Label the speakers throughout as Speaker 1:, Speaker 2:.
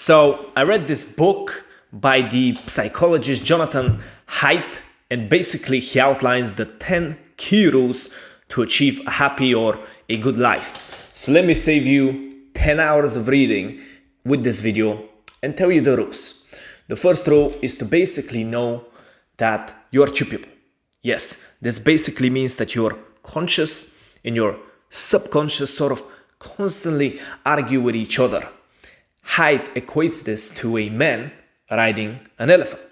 Speaker 1: So I read this book by the psychologist Jonathan Haidt, and basically he outlines the 10 key rules to achieve a happy or a good life. So let me save you 10 hours of reading with this video and tell you the rules. The first rule is to basically know that you are two people. Yes, this basically means that your conscious and your subconscious sort of constantly argue with each other. Haidt equates this to a man riding an elephant.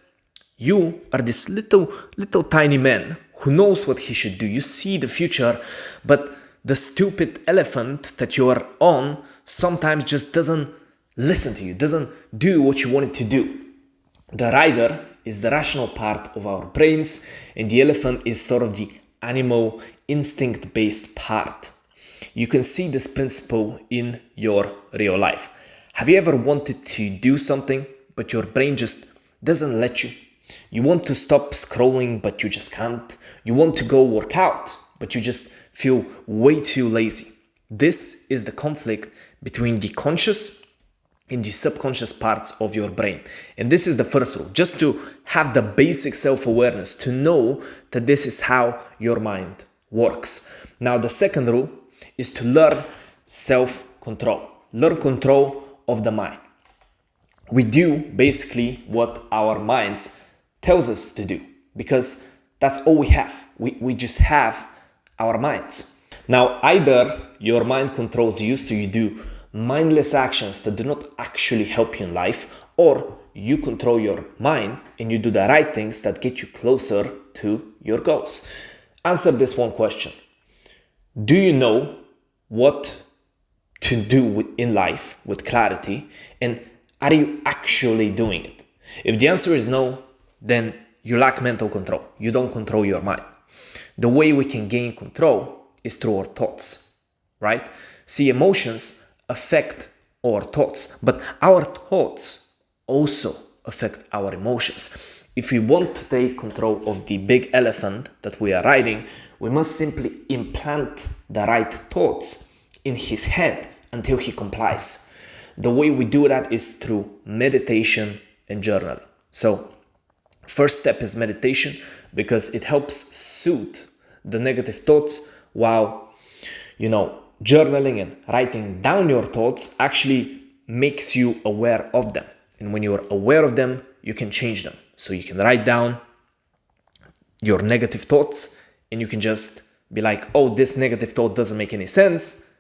Speaker 1: You are this little tiny man who knows what he should do. You see the future, but the stupid elephant that you are on sometimes just doesn't listen to you, doesn't do what you want it to do. The rider is the rational part of our brains, and the elephant is sort of the animal instinct-based part. You can see this principle in your real life. Have you ever wanted to do something, but your brain just doesn't let you? You want to stop scrolling, but you just can't. You want to go work out, but you just feel way too lazy. This is the conflict between the conscious and the subconscious parts of your brain. And this is the first rule, just to have the basic self-awareness, to know that this is how your mind works. Now, the second rule is to learn self-control. Learn control of the mind. We do basically what our minds tells us to do, because that's all we have. We just have our minds. Now, either your mind controls you, so you do mindless actions that do not actually help you in life, or you control your mind and you do the right things that get you closer to your goals. Answer this one question. Do you know what to do in life with clarity, and are you actually doing it? If the answer is no, then you lack mental control. You don't control your mind. The way we can gain control is through our thoughts, right? See, emotions affect our thoughts, but our thoughts also affect our emotions. If we want to take control of the big elephant that we are riding, we must simply implant the right thoughts in his head until he complies. The way we do that is through meditation and journaling. So, first step is meditation, because it helps soothe the negative thoughts, while, journaling and writing down your thoughts actually makes you aware of them. And when you are aware of them, you can change them. So you can write down your negative thoughts, and you can just be like, oh, this negative thought doesn't make any sense.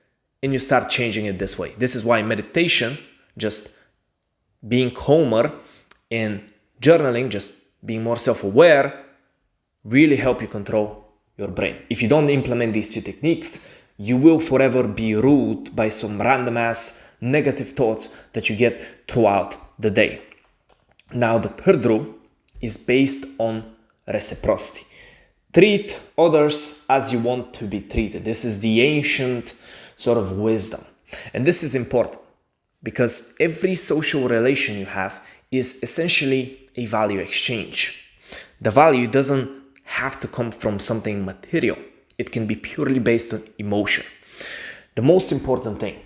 Speaker 1: And you start changing it this way. This is why meditation, just being calmer, and journaling, just being more self-aware, really help you control your brain. If you don't implement these two techniques, you will forever be ruled by some random ass negative thoughts that you get throughout the day. Now, the third rule is based on reciprocity. Treat others as you want to be treated. This is the ancient sort of wisdom. And this is important, because every social relation you have is essentially a value exchange. The value doesn't have to come from something material. It can be purely based on emotion. The most important thing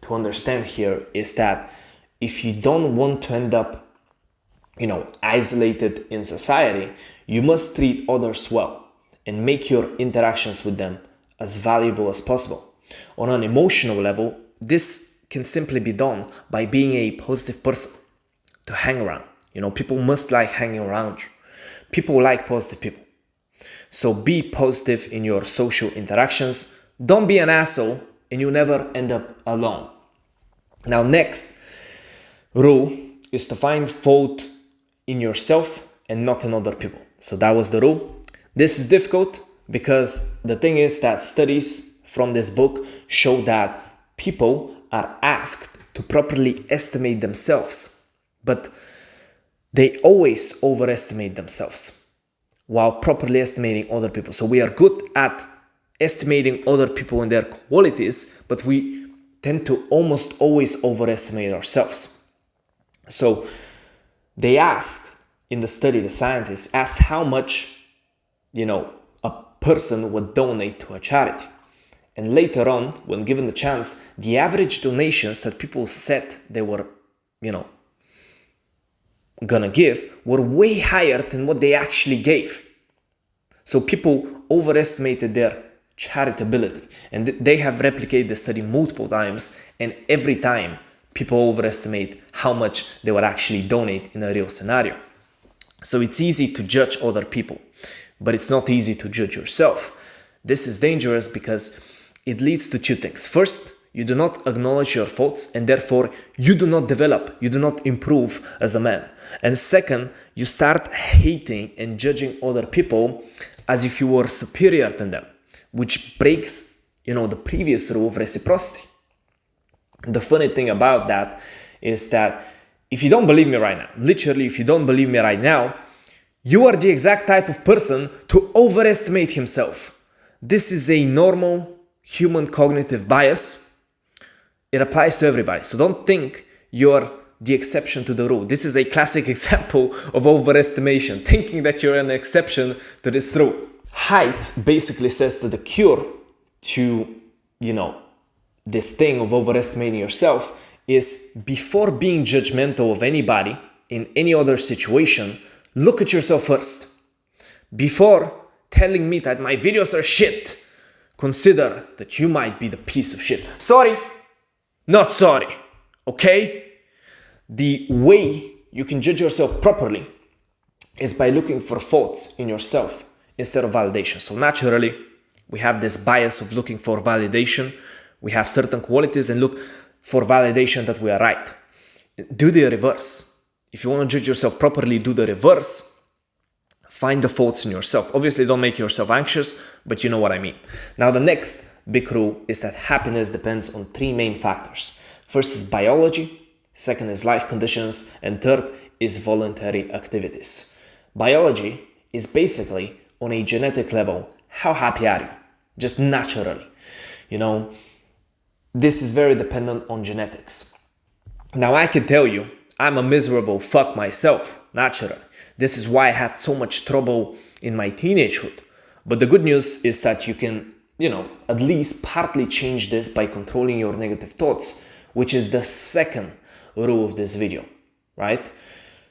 Speaker 1: to understand here is that if you don't want to end up, isolated in society, you must treat others well and make your interactions with them as valuable as possible. On an emotional level, this can simply be done by being a positive person to hang around. People must like hanging around you. People like positive people. So be positive in your social interactions. Don't be an asshole, and you never end up alone. Now, next rule is to find fault in yourself and not in other people. So that was the rule. This is difficult, because the thing is that studies from this book show that people are asked to properly estimate themselves, but they always overestimate themselves while properly estimating other people. So we are good at estimating other people and their qualities, but we tend to almost always overestimate ourselves. So they asked in the study, the scientists asked how much, a person would donate to a charity. And later on, when given the chance, the average donations that people said they were, gonna give were way higher than what they actually gave. So people overestimated their charitability, and they have replicated the study multiple times, and every time people overestimate how much they would actually donate in a real scenario. So it's easy to judge other people, but it's not easy to judge yourself. This is dangerous because it leads to two things. First, you do not acknowledge your faults, and therefore you do not develop, you do not improve as a man. And second, you start hating and judging other people as if you were superior than them, which breaks, the previous rule of reciprocity. The funny thing about that is that if you don't believe me right now, literally if you don't believe me right now, you are the exact type of person to overestimate himself. This is a normal human cognitive bias. It applies to everybody. So don't think you're the exception to the rule. This is a classic example of overestimation, thinking that you're an exception to this rule. Height basically says that the cure to, this thing of overestimating yourself is, before being judgmental of anybody in any other situation, look at yourself first. Before telling me that my videos are shit, consider that you might be the piece of shit. Sorry, not sorry, okay? The way you can judge yourself properly is by looking for faults in yourself instead of validation. So naturally, we have this bias of looking for validation. We have certain qualities and look for validation that we are right. Do the reverse. If you want to judge yourself properly, do the reverse. Find the faults in yourself. Obviously, don't make yourself anxious, but you know what I mean. Now, the next big rule is that happiness depends on three main factors. First is biology, second is life conditions, and third is voluntary activities. Biology is basically, on a genetic level, how happy are you? Just naturally. This is very dependent on genetics. Now, I can tell you, I'm a miserable fuck myself, naturally. This is why I had so much trouble in my teenagehood. But the good news is that you can, at least partly change this by controlling your negative thoughts, which is the second rule of this video, right?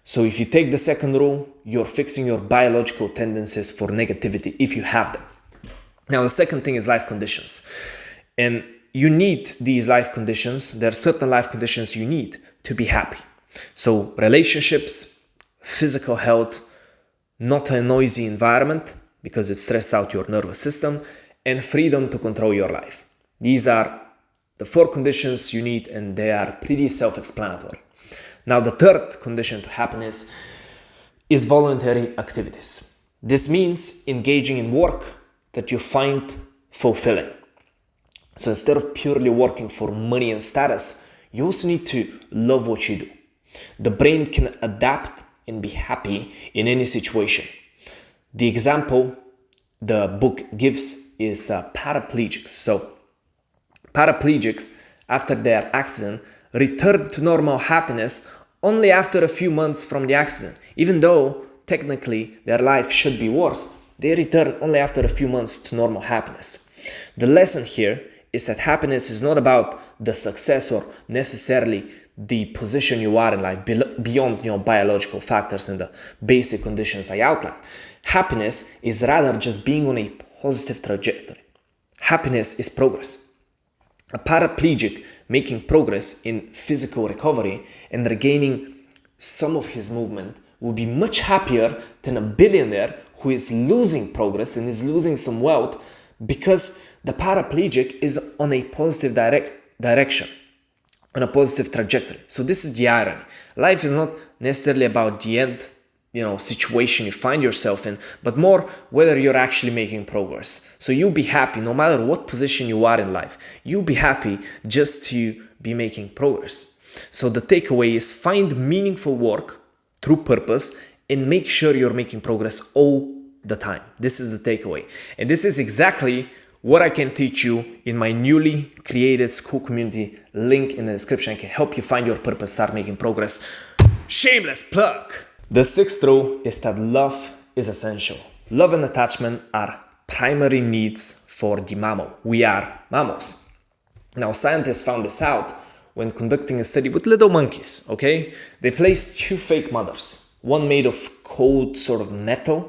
Speaker 1: So if you take the second rule, you're fixing your biological tendencies for negativity if you have them. Now, the second thing is life conditions. And you need these life conditions. There are certain life conditions you need to be happy. So relationships, physical health, not a noisy environment because it stresses out your nervous system, and freedom to control your life. These are the four conditions you need, and they are pretty self-explanatory. Now, the third condition to happiness is voluntary activities. This means engaging in work that you find fulfilling. So instead of purely working for money and status, you also need to love what you do. The brain can adapt and be happy in any situation. The example the book gives is paraplegics. So paraplegics, after their accident, return to normal happiness only after a few months from the accident. Even though technically their life should be worse, they return only after a few months to normal happiness. The lesson here is that happiness is not about the success or necessarily the position you are in life beyond biological factors and the basic conditions I outlined. Happiness is rather just being on a positive trajectory. Happiness is progress. A paraplegic making progress in physical recovery and regaining some of his movement will be much happier than a billionaire who is losing progress and is losing some wealth because the paraplegic is on a positive direction, on a positive trajectory. So this is the irony. Life is not necessarily about the end, situation you find yourself in, but more whether you're actually making progress. So you'll be happy no matter what position you are in life. You'll be happy just to be making progress. So the takeaway is find meaningful work through purpose and make sure you're making progress all the time. This is the takeaway. And this is exactly what I can teach you in my newly created Skool community. Link in the description. I can help you find your purpose, start making progress. Shameless plug! The sixth rule is that love is essential. Love and attachment are primary needs for the mammal. We are mammals. Now, scientists found this out when conducting a study with little monkeys, okay? They placed two fake mothers, one made of cold sort of metal,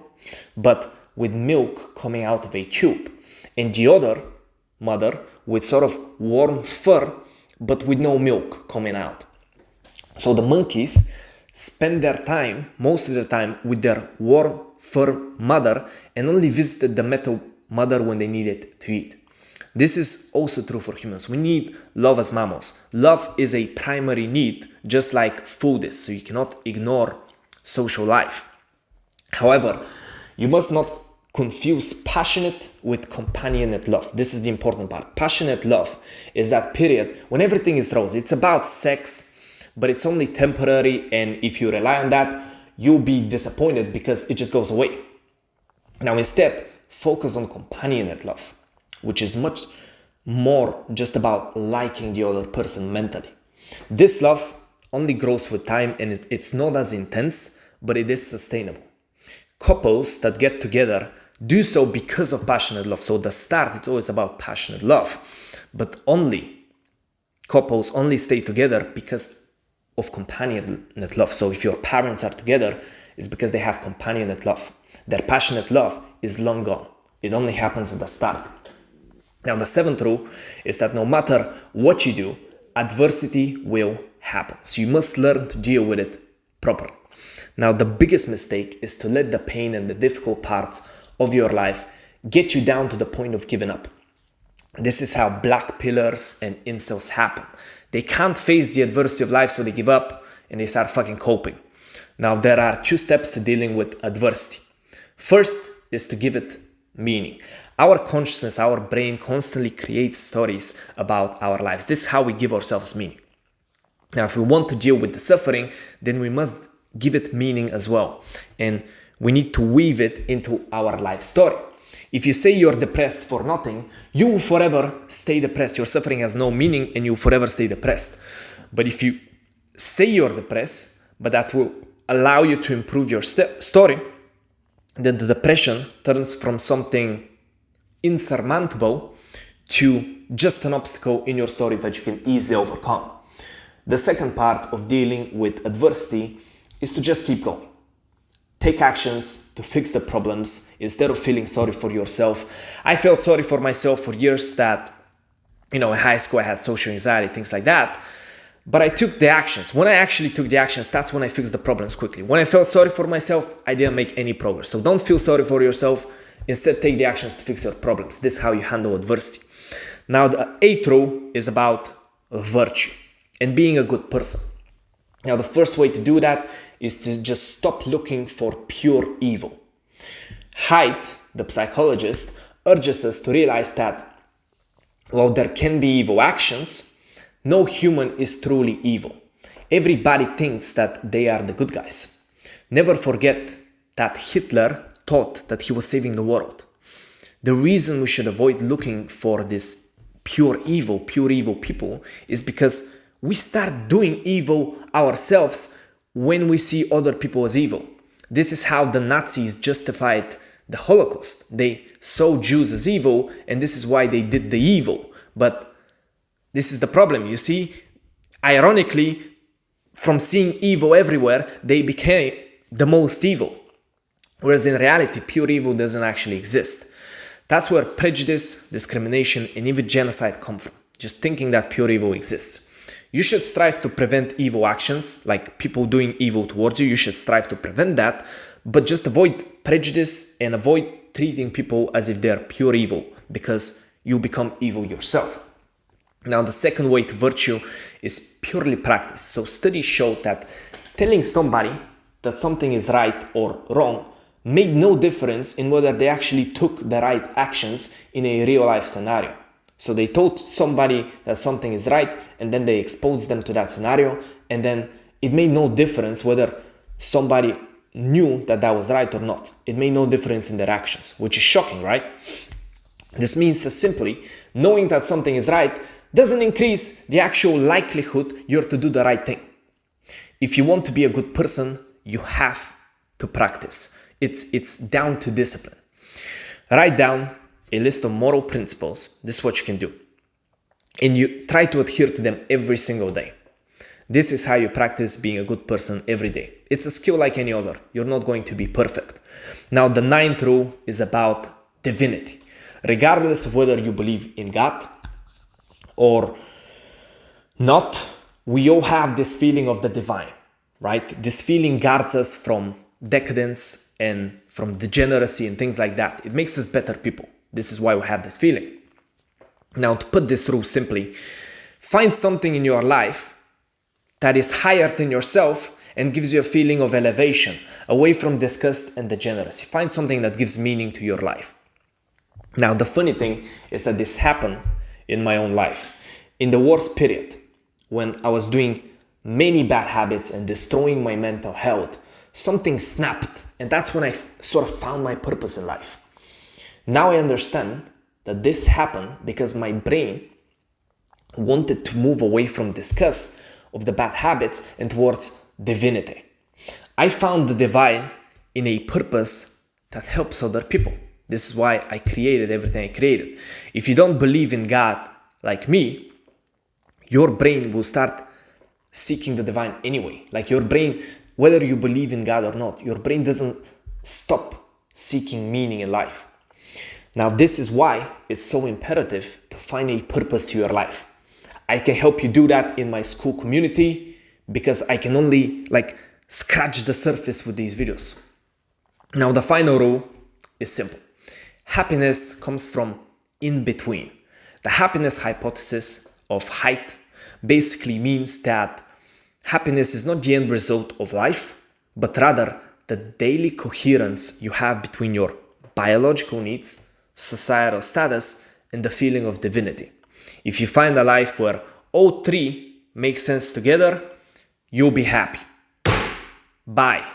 Speaker 1: but with milk coming out of a tube, and the other mother with sort of warm fur, but with no milk coming out. So the monkeys spend their time, most of their time, with their warm fur mother and only visited the metal mother when they needed to eat. This is also true for humans. We need love as mammals. Love is a primary need, just like food is, so you cannot ignore social life. However, you must not confuse passionate with companionate love. This is the important part. Passionate love is that period when everything is rosy. It's about sex, but it's only temporary, and if you rely on that, you'll be disappointed because it just goes away. Now instead, focus on companionate love, which is much more just about liking the other person mentally. This love only grows with time, and it's not as intense, but it is sustainable. Couples that get together do so because of passionate love. So the start, it's always about passionate love, but couples only stay together because of companionate love. So if your parents are together, it's because they have companionate love. Their passionate love is long gone. It only happens at the start. Now, the seventh rule is that no matter what you do, adversity will happen. So you must learn to deal with it properly. Now, the biggest mistake is to let the pain and the difficult parts of your life get you down to the point of giving up. This is how black pillars and incels happen. They can't face the adversity of life, so they give up and they start fucking coping. Now, there are two steps to dealing with adversity. First is to give it meaning. Our consciousness, our brain constantly creates stories about our lives. This is how we give ourselves meaning. Now, if we want to deal with the suffering, then we must give it meaning as well. And we need to weave it into our life story. If you say you're depressed for nothing, you will forever stay depressed. Your suffering has no meaning and you'll forever stay depressed. But if you say you're depressed, but that will allow you to improve your story, then the depression turns from something insurmountable to just an obstacle in your story that you can easily overcome. The second part of dealing with adversity is to just keep going. Take actions to fix the problems instead of feeling sorry for yourself. I felt sorry for myself for years that, in high school I had social anxiety, things like that. But I took the actions. When I actually took the actions, that's when I fixed the problems quickly. When I felt sorry for myself, I didn't make any progress. So don't feel sorry for yourself. Instead, take the actions to fix your problems. This is how you handle adversity. Now, the eighth rule is about virtue and being a good person. Now, the first way to do that is to just stop looking for pure evil. Haidt, the psychologist, urges us to realize that while there can be evil actions, no human is truly evil. Everybody thinks that they are the good guys. Never forget that Hitler thought that he was saving the world. The reason we should avoid looking for this pure evil people is because we start doing evil ourselves when we see other people as evil. This is how the Nazis justified the Holocaust. They saw Jews as evil, and this is why they did the evil. But this is the problem, you see. Ironically, from seeing evil everywhere, they became the most evil. Whereas in reality, pure evil doesn't actually exist. That's where prejudice, discrimination, and even genocide come from. Just thinking that pure evil exists. You should strive to prevent evil actions, like people doing evil towards you. You should strive to prevent that, but just avoid prejudice and avoid treating people as if they're pure evil, because you become evil yourself. Now, the second way to virtue is purely practice. So studies show that telling somebody that something is right or wrong made no difference in whether they actually took the right actions in a real life scenario. So they told somebody that something is right, and then they exposed them to that scenario, and then it made no difference whether somebody knew that that was right or not. It made no difference in their actions, which is shocking, right? This means that simply knowing that something is right doesn't increase the actual likelihood you're to do the right thing. If you want to be a good person, you have to practice. It's down to discipline. Write down a list of moral principles. This is what you can do. and you try to adhere to them every single day. This is how you practice being a good person every day. It's a skill like any other. You're not going to be perfect. Now, the 9th rule is about divinity. Regardless of whether you believe in God or not, we all have this feeling of the divine, right? This feeling guards us from decadence and from degeneracy and things like that. It makes us better people. This is why we have this feeling. Now, to put this rule simply, find something in your life that is higher than yourself and gives you a feeling of elevation, away from disgust and degeneracy. Find something that gives meaning to your life. Now, the funny thing is that this happened in my own life. In the worst period, when I was doing many bad habits and destroying my mental health, something snapped, and that's when I sort of found my purpose in life. Now I understand that this happened because my brain wanted to move away from disgust of the bad habits and towards divinity. I found the divine in a purpose that helps other people. This is why I created everything I created. If you don't believe in God like me, your brain will start seeking the divine anyway. Like your brain, whether you believe in God or not, your brain doesn't stop seeking meaning in life. Now, this is why it's so imperative to find a purpose to your life. I can help you do that in my Skool community because I can only scratch the surface with these videos. Now, the final rule is simple. Happiness comes from in between. The happiness hypothesis of Haidt basically means that happiness is not the end result of life, but rather the daily coherence you have between your biological needs, societal status, and the feeling of divinity. If you find a life where all three make sense together, you'll be happy. Bye.